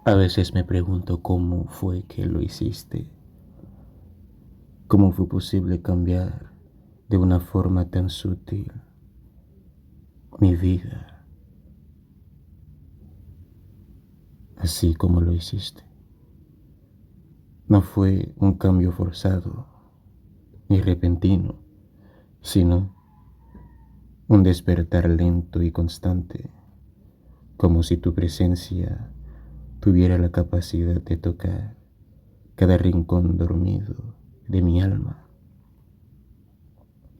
A veces me pregunto cómo fue que lo hiciste, cómo fue posible cambiar de una forma tan sutil mi vida, así como lo hiciste. No fue un cambio forzado ni repentino, sino un despertar lento y constante, como si tu presencia tuviera la capacidad de tocar cada rincón dormido de mi alma.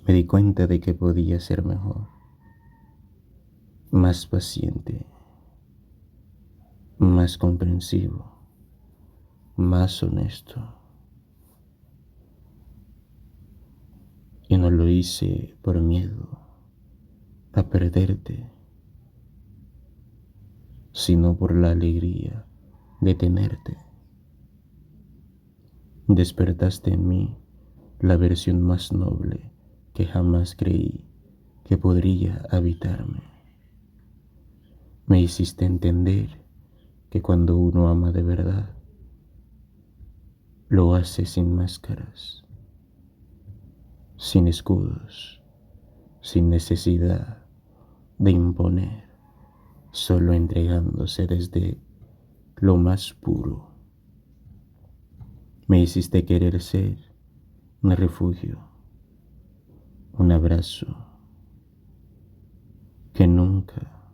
Me di cuenta de que podía ser mejor, más paciente, más comprensivo, más honesto. Y no lo hice por miedo a perderte, sino por la alegría de tenerte. Despertaste en mí la versión más noble que jamás creí que podría habitarme. Me hiciste entender que cuando uno ama de verdad, lo hace sin máscaras, sin escudos, sin necesidad de imponer, solo entregándose desde lo más puro. Me hiciste querer ser un refugio, un abrazo que nunca,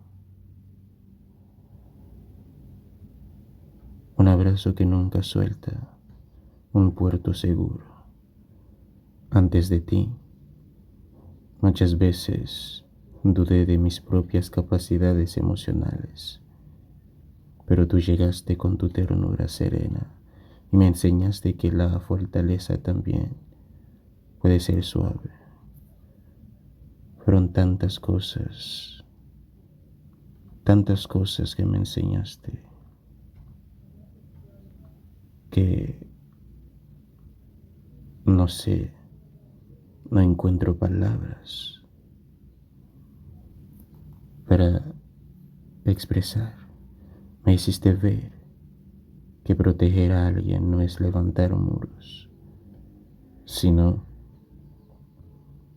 un abrazo que nunca suelta, un puerto seguro. Antes de ti, muchas veces dudé de mis propias capacidades emocionales, pero tú llegaste con tu ternura serena y me enseñaste que la fortaleza también puede ser suave. Fueron tantas cosas que me enseñaste, que no sé, no encuentro palabras para expresar. Me hiciste ver que proteger a alguien no es levantar muros, sino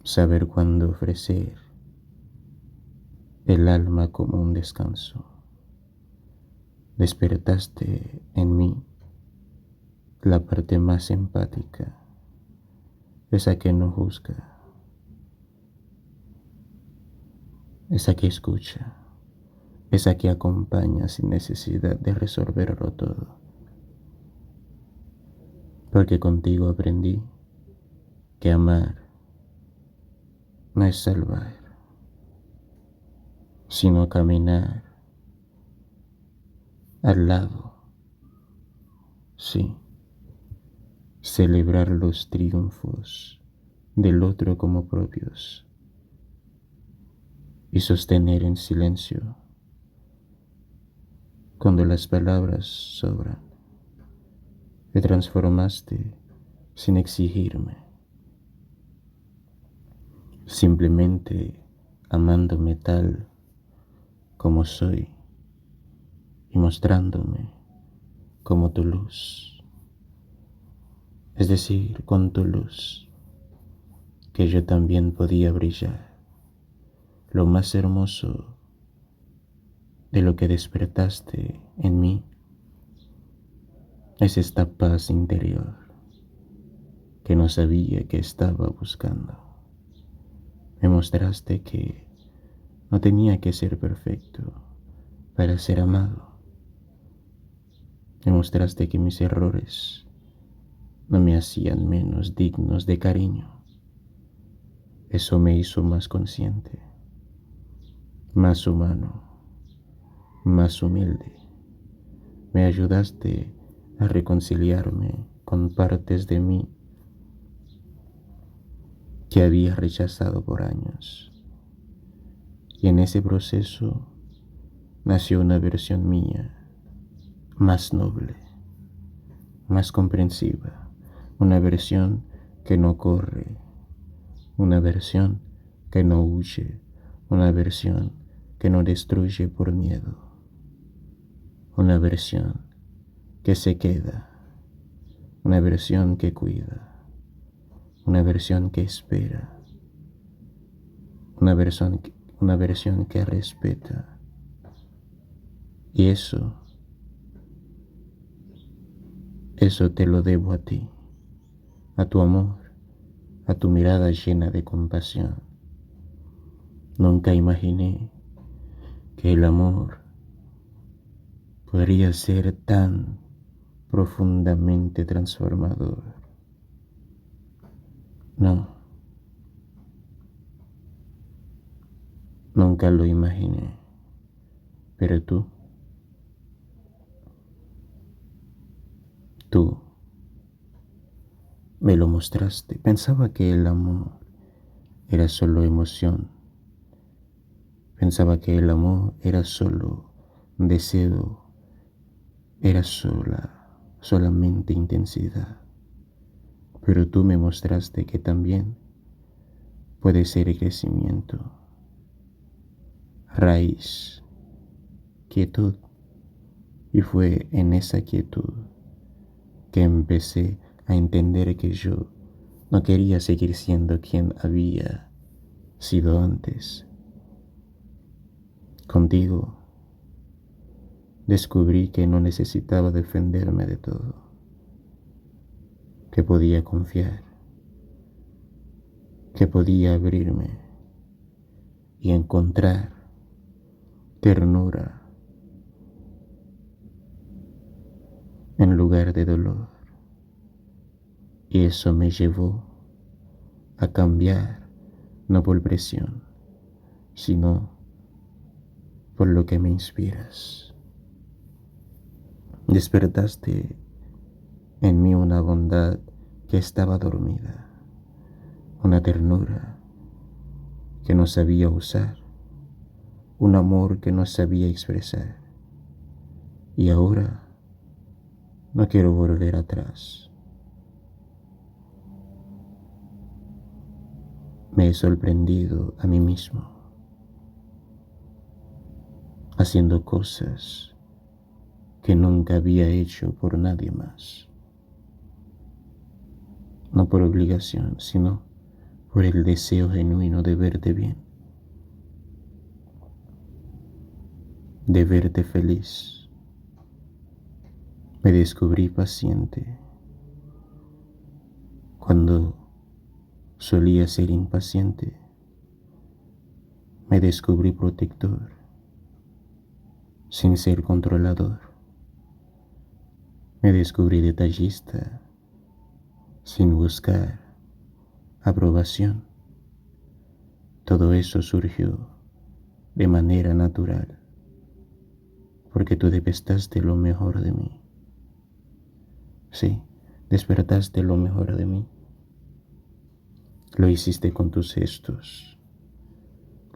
saber cuándo ofrecer el alma como un descanso. Despertaste en mí la parte más empática, esa que no juzga, esa que escucha, esa que acompaña sin necesidad de resolverlo todo. Porque contigo aprendí que amar no es salvar, sino caminar al lado, sí, celebrar los triunfos del otro como propios y sostener en silencio cuando las palabras sobran. Te transformaste sin exigirme, simplemente amándome tal como soy y mostrándome como tu luz, es decir, con tu luz, que yo también podía brillar. Lo más hermoso de lo que despertaste en mí es esta paz interior que no sabía que estaba buscando. Me mostraste que no tenía que ser perfecto para ser amado. Me mostraste que mis errores no me hacían menos dignos de cariño. Eso me hizo más consciente, más humano, más humilde. Me ayudaste a reconciliarme con partes de mí que había rechazado por años. Y en ese proceso nació una versión mía más noble, más comprensiva, una versión que no corre, una versión que no huye, una versión que no destruye por miedo, una versión que se queda, una versión que cuida, una versión que espera, una versión que respeta. Y eso te lo debo a ti, a tu amor, a tu mirada llena de compasión. Nunca imaginé que el amor podría ser tan profundamente transformador. No, nunca lo imaginé. Pero tú me lo mostraste. Pensaba que el amor era solo emoción. Pensaba que el amor era solo deseo, era solamente intensidad. Pero tú me mostraste que también puede ser crecimiento, raíz, quietud. Y fue en esa quietud que empecé a entender que yo no quería seguir siendo quien había sido antes. Contigo descubrí que no necesitaba defenderme de todo, que podía confiar, que podía abrirme y encontrar ternura en lugar de dolor. Y eso me llevó a cambiar, no por presión, sino por lo que me inspiras. Despertaste en mí una bondad que estaba dormida, una ternura que no sabía usar, un amor que no sabía expresar. Y ahora no quiero volver atrás. Me he sorprendido a mí mismo haciendo cosas que nunca había hecho por nadie más. No por obligación, sino por el deseo genuino de verte bien, de verte feliz. Me descubrí paciente cuando solía ser impaciente. Me descubrí protector sin ser controlador. Me descubrí detallista sin buscar aprobación. Todo eso surgió de manera natural, porque tú despertaste lo mejor de mí. Sí, despertaste lo mejor de mí. Lo hiciste con tus gestos,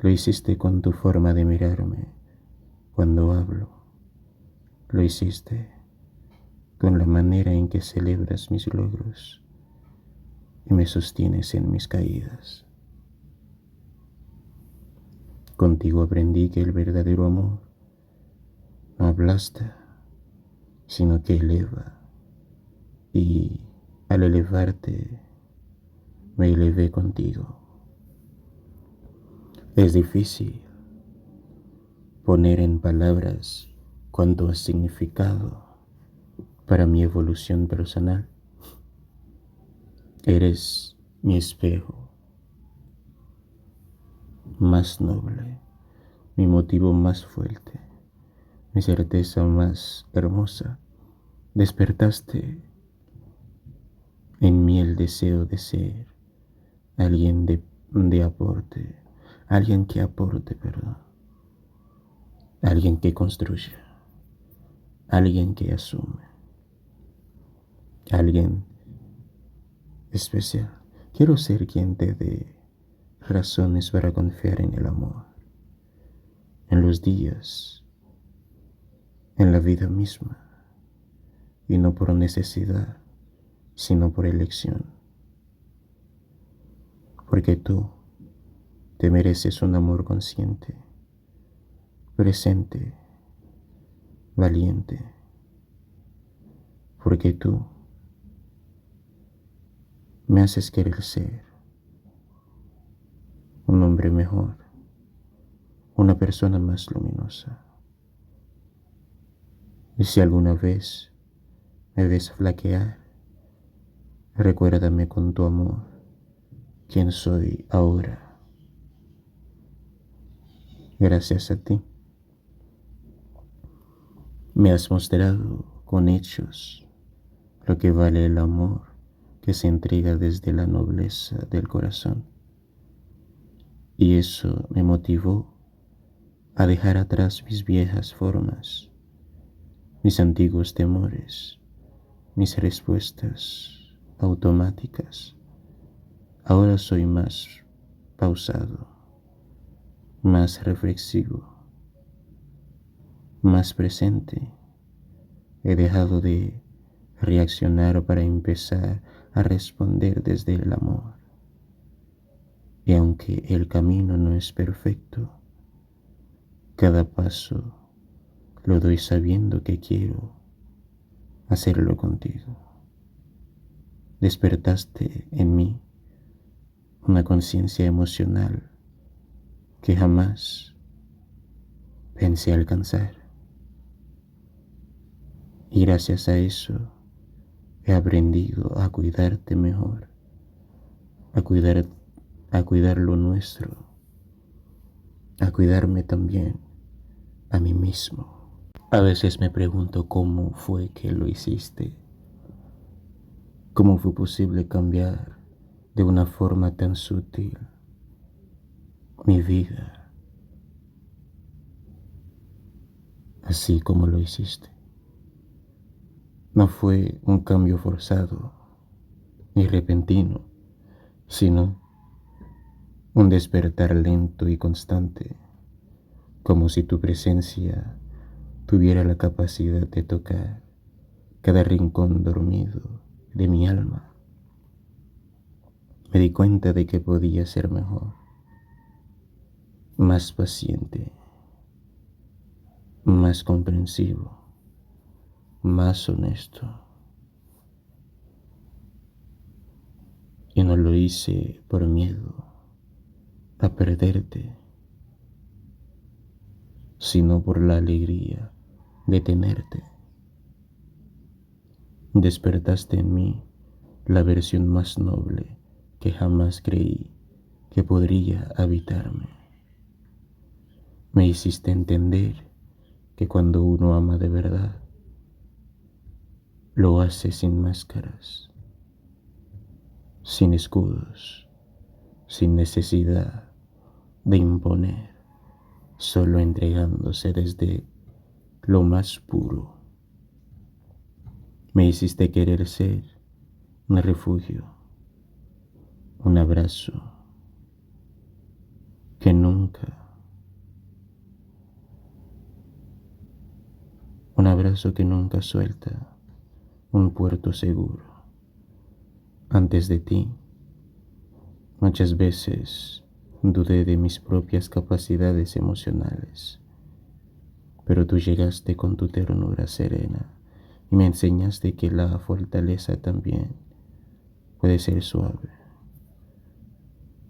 lo hiciste con tu forma de mirarme cuando hablo, lo hiciste con la manera en que celebras mis logros y me sostienes en mis caídas. Contigo aprendí que el verdadero amor no aplasta, sino que eleva. Y al elevarte, me elevé contigo. Es difícil poner en palabras cuánto has significado para mi evolución personal. Eres mi espejo más noble, mi motivo más fuerte, mi certeza más hermosa. Despertaste en mí el deseo de ser alguien de aporte, perdón, alguien que construya, alguien que asume, alguien especial. Quiero ser quien te dé razones para confiar en el amor, en los días, en la vida misma, y no por necesidad, sino por elección. Porque tú te mereces un amor consciente, presente, valiente, porque tú me haces querer ser un hombre mejor, una persona más luminosa. Y si alguna vez me ves flaquear, recuérdame con tu amor quién soy ahora. Gracias a ti, me has mostrado con hechos lo que vale el amor que se entrega desde la nobleza del corazón. Y eso me motivó a dejar atrás mis viejas formas, mis antiguos temores, mis respuestas automáticas. Ahora soy más pausado, más reflexivo, más presente. He dejado de reaccionar para empezar a responder desde el amor. Y aunque el camino no es perfecto, cada paso lo doy sabiendo que quiero hacerlo contigo. Despertaste en mí una conciencia emocional que jamás pensé alcanzar. Y gracias a eso he aprendido a cuidarte mejor, a cuidar, a cuidar lo nuestro, a cuidarme también a mí mismo. A veces me pregunto cómo fue que lo hiciste, cómo fue posible cambiar de una forma tan sutil mi vida, así como lo hiciste. No fue un cambio forzado ni repentino, sino un despertar lento y constante, como si tu presencia tuviera la capacidad de tocar cada rincón dormido de mi alma. Me di cuenta de que podía ser mejor, más paciente, más comprensivo, más honesto. Y no lo hice por miedo a perderte, sino por la alegría de tenerte. Despertaste en mí la versión más noble que jamás creí que podría habitarme. Me hiciste entender que cuando uno ama de verdad, lo hace sin máscaras, sin escudos, sin necesidad de imponer, solo entregándose desde lo más puro. Me hiciste querer ser un refugio, un abrazo que nunca, un abrazo que nunca suelta, un puerto seguro. Antes de ti, muchas veces dudé de mis propias capacidades emocionales, pero tú llegaste con tu ternura serena y me enseñaste que la fortaleza también puede ser suave.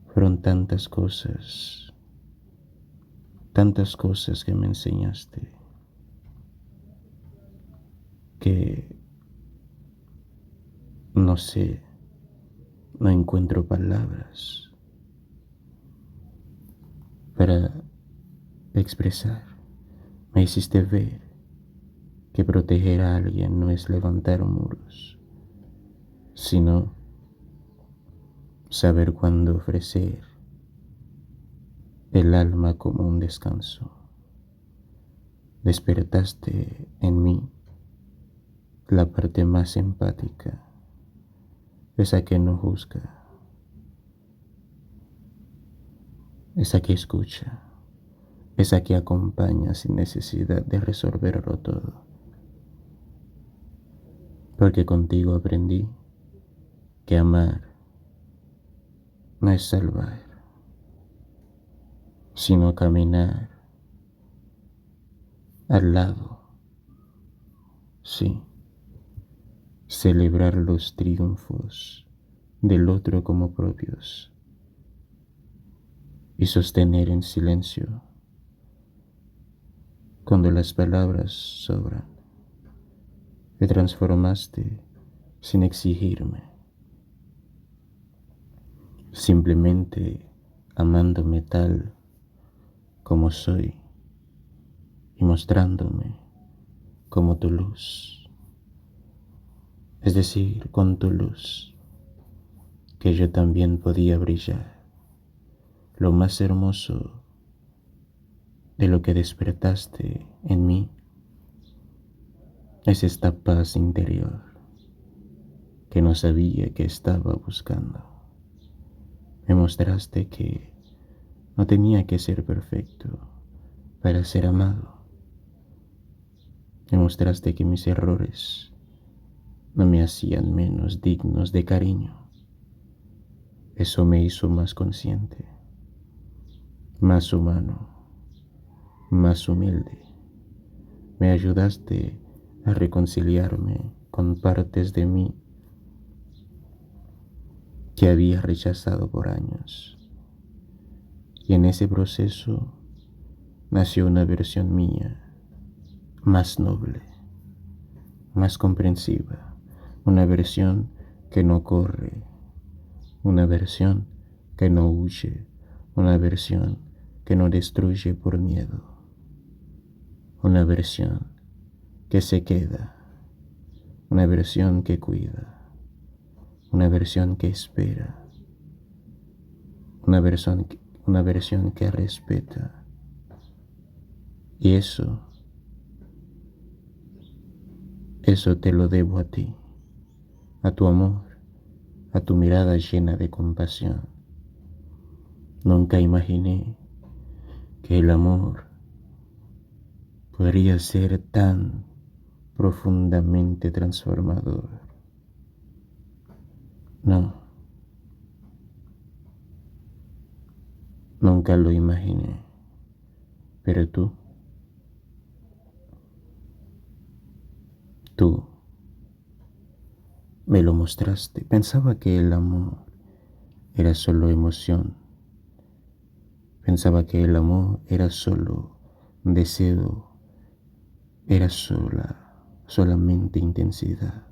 Fueron tantas cosas que me enseñaste, que no sé, no encuentro palabras para expresar. Me hiciste ver que proteger a alguien no es levantar muros, sino saber cuándo ofrecer el alma como un descanso. Despertaste en mí la parte más empática, esa que no juzga, esa que escucha, esa que acompaña sin necesidad de resolverlo todo. Porque contigo aprendí que amar no es salvar, sino caminar al lado, sí, celebrar los triunfos del otro como propios y sostener en silencio cuando las palabras sobran. Te transformaste sin exigirme, simplemente amándome tal como soy y mostrándome como tu luz, es decir, con tu luz, que yo también podía brillar. Lo más hermoso de lo que despertaste en mí es esta paz interior que no sabía que estaba buscando. Me mostraste que no tenía que ser perfecto para ser amado. Me mostraste que mis errores no me hacían menos dignos de cariño. Eso me hizo más consciente, más humano, más humilde. Me ayudaste a reconciliarme con partes de mí que había rechazado por años. Y en ese proceso nació una versión mía más noble, más comprensiva, una versión que no corre, una versión que no huye, una versión que no destruye por miedo, una versión que se queda, una versión que cuida, una versión que espera, una versión que respeta. Y eso te lo debo a ti, a tu amor, a tu mirada llena de compasión. Nunca imaginé que el amor podría ser tan profundamente transformador. No, nunca lo imaginé, pero tú me lo mostraste. Pensaba que el amor era solo emoción, pensaba que el amor era solo deseo, era solamente intensidad,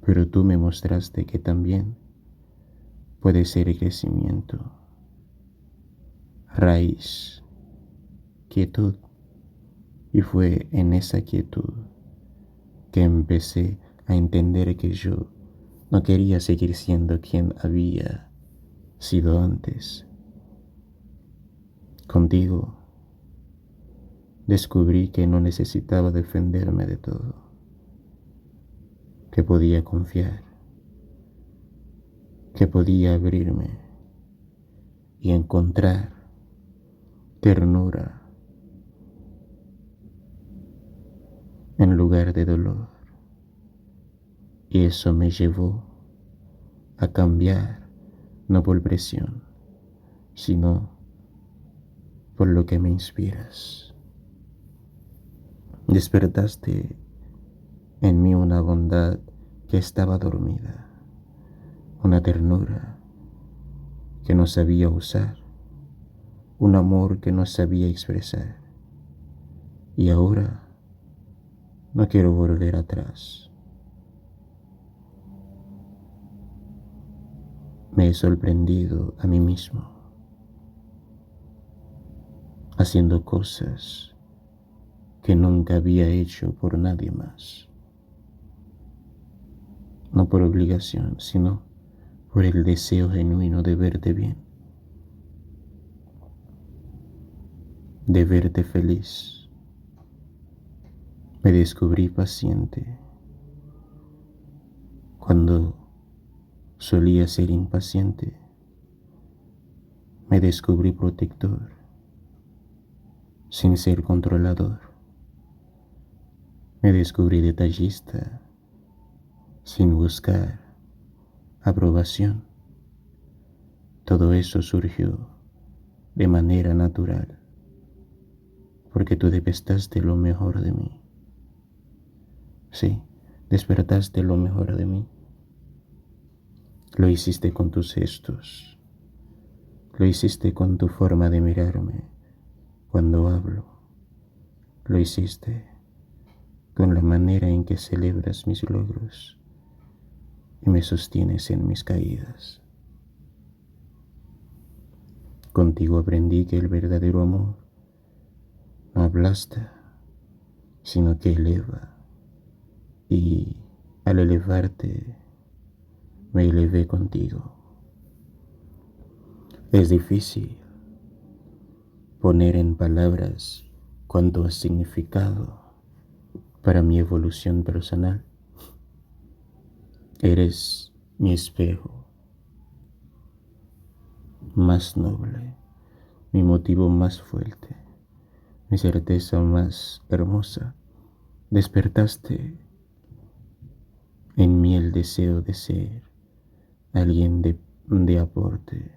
pero tú me mostraste que también puede ser crecimiento, raíz, quietud, y fue en esa quietud que empecé a entender que yo no quería seguir siendo quien había sido antes. Contigo descubrí que no necesitaba defenderme de todo, que podía confiar, que podía abrirme y encontrar ternura en lugar de dolor. Y eso me llevó a cambiar, no por presión, sino por lo que me inspiras. Despertaste en mí una bondad que estaba dormida, una ternura que no sabía usar, un amor que no sabía expresar. Y ahora no quiero volver atrás. Me he sorprendido a mí mismo, haciendo cosas que nunca había hecho por nadie más. No por obligación, sino por el deseo genuino de verte bien, de verte feliz. Me descubrí paciente cuando solía ser impaciente. Me descubrí protector sin ser controlador. Me descubrí detallista sin buscar aprobación. Todo eso surgió de manera natural, porque tú detestaste lo mejor de mí. Sí, Despertaste lo mejor de mí. Lo hiciste con tus gestos. Lo hiciste con tu forma de mirarme cuando hablo. Lo hiciste con la manera en que celebras mis logros y me sostienes en mis caídas. Contigo aprendí que el verdadero amor no aplasta, sino que eleva. Y al elevarte, me elevé contigo. Es difícil poner en palabras cuánto has significado para mi evolución personal. Eres mi espejo más noble, mi motivo más fuerte, mi certeza más hermosa. Despertaste en mí el deseo de ser alguien de aporte,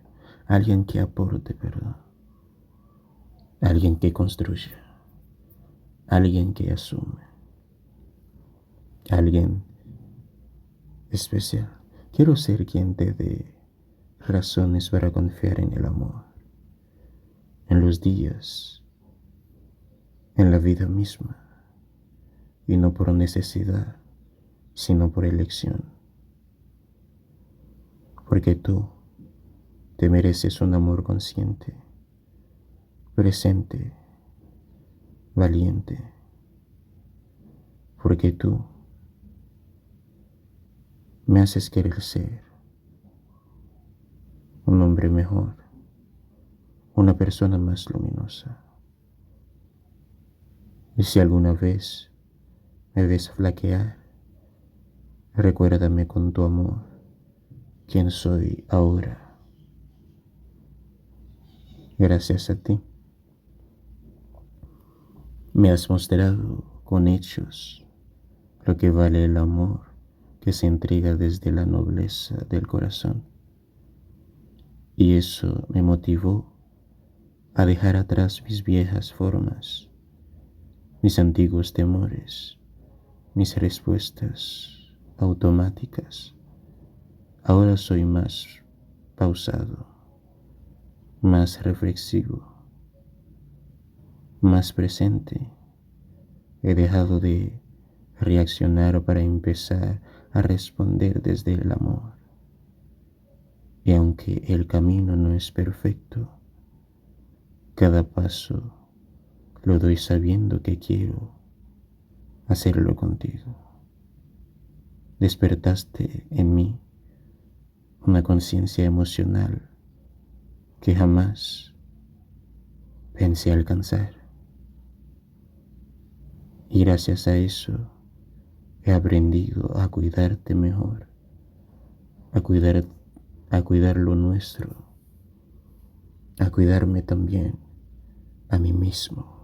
alguien que aporte, perdón, alguien que construya, alguien que asume, alguien especial. Quiero ser quien te dé razones para confiar en el amor, en los días, en la vida misma, y no por necesidad, sino por elección. Porque tú te mereces un amor consciente, presente, valiente. Porque tú me haces querer ser un hombre mejor, una persona más luminosa. Y si alguna vez me ves flaquear, recuérdame con tu amor quién soy ahora. Gracias a ti me has mostrado con hechos lo que vale el amor que se entrega desde la nobleza del corazón. Y eso me motivó a dejar atrás mis viejas formas, mis antiguos temores, mis respuestas automáticas. Ahora soy más pausado, más reflexivo, más presente. He dejado de reaccionar para empezar a responder desde el amor. Y aunque el camino no es perfecto, cada paso lo doy sabiendo que quiero hacerlo contigo. Despertaste en mí una conciencia emocional que jamás pensé alcanzar. Y gracias a eso he aprendido a cuidarte mejor, a cuidar, a cuidar lo nuestro, a cuidarme también a mí mismo.